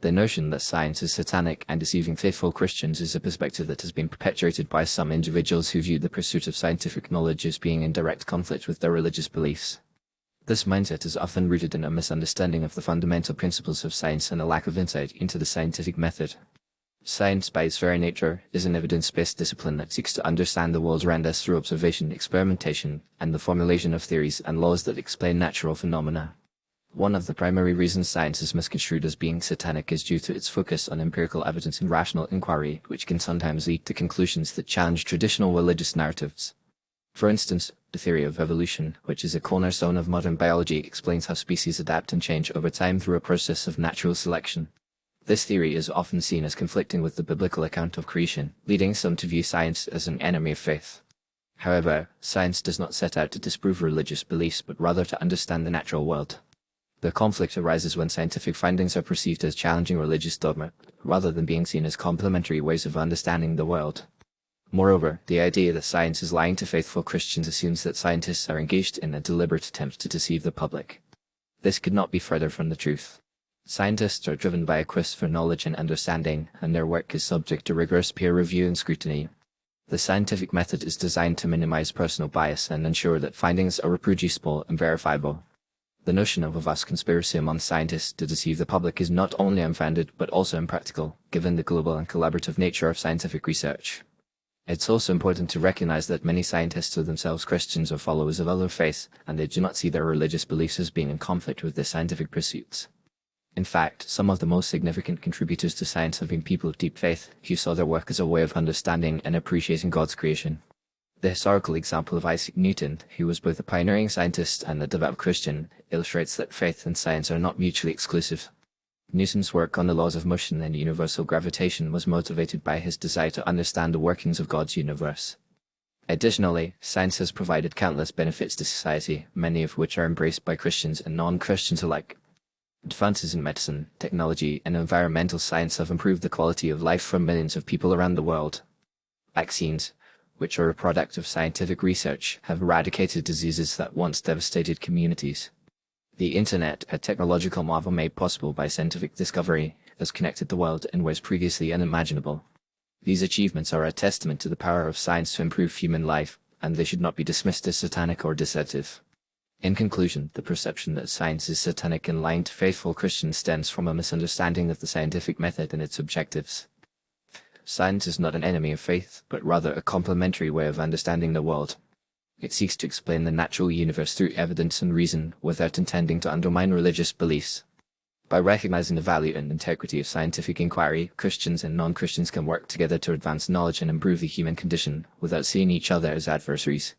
The notion that science is satanic and deceiving faithful Christians is a perspective that has been perpetuated by some individuals who view the pursuit of scientific knowledge as being in direct conflict with their religious beliefs. This mindset is often rooted in a misunderstanding of the fundamental principles of science and a lack of insight into the scientific method. Science, by its very nature, is an evidence-based discipline that seeks to understand the world around us through observation, experimentation, and the formulation of theories and laws that explain natural phenomena. One of the primary reasons science is misconstrued as being satanic is due to its focus on empirical evidence and rational inquiry, which can sometimes lead to conclusions that challenge traditional religious narratives. For instance, the theory of evolution, which is a cornerstone of modern biology, explains how species adapt and change over time through a process of natural selection. This theory is often seen as conflicting with the biblical account of creation, leading some to view science as an enemy of faith. However, science does not set out to disprove religious beliefs, but rather to understand the natural world. The conflict arises when scientific findings are perceived as challenging religious dogma, rather than being seen as complementary ways of understanding the world. Moreover, the idea that science is lying to faithful Christians assumes that scientists are engaged in a deliberate attempt to deceive the public. This could not be further from the truth. Scientists are driven by a quest for knowledge and understanding, and their work is subject to rigorous peer review and scrutiny. The scientific method is designed to minimize personal bias and ensure that findings are reproducible and verifiable. The notion of a vast conspiracy among scientists to deceive the public is not only unfounded but also impractical, given the global and collaborative nature of scientific research. It's also important to recognize that many scientists are themselves Christians or followers of other faiths, and they do not see their religious beliefs as being in conflict with their scientific pursuits. In fact, some of the most significant contributors to science have been people of deep faith who saw their work as a way of understanding and appreciating God's creation. The historical example of Isaac Newton, who was both a pioneering scientist and a devout Christian, illustrates that faith and science are not mutually exclusive. Newton's work on the laws of motion and universal gravitation was motivated by his desire to understand the workings of God's universe. Additionally, science has provided countless benefits to society, many of which are embraced by Christians and non-Christians alike. Advances in medicine, technology, and environmental science have improved the quality of life for millions of people around the world. Vaccines, which are a product of scientific research, have eradicated diseases that once devastated communities. The Internet, a technological marvel made possible by scientific discovery, has connected the world in ways previously unimaginable. These achievements are a testament to the power of science to improve human life, and they should not be dismissed as satanic or deceptive. In conclusion, the perception that science is satanic and lying to faithful Christians stems from a misunderstanding of the scientific method and its objectives. Science is not an enemy of faith, but rather a complementary way of understanding the world. It seeks to explain the natural universe through evidence and reason without intending to undermine religious beliefs. By recognizing the value and integrity of scientific inquiry, Christians and non-Christians can work together to advance knowledge and improve the human condition without seeing each other as adversaries.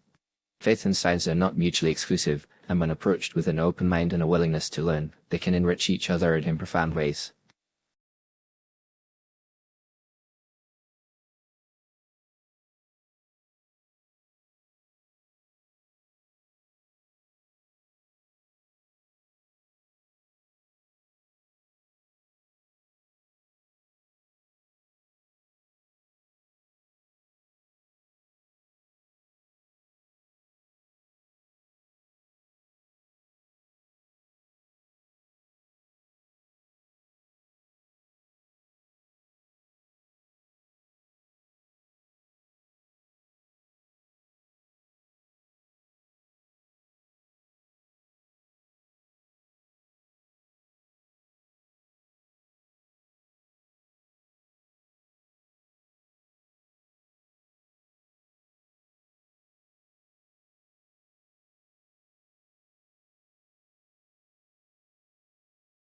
Faith and science are not mutually exclusive, and when approached with an open mind and a willingness to learn, they can enrich each other in profound ways.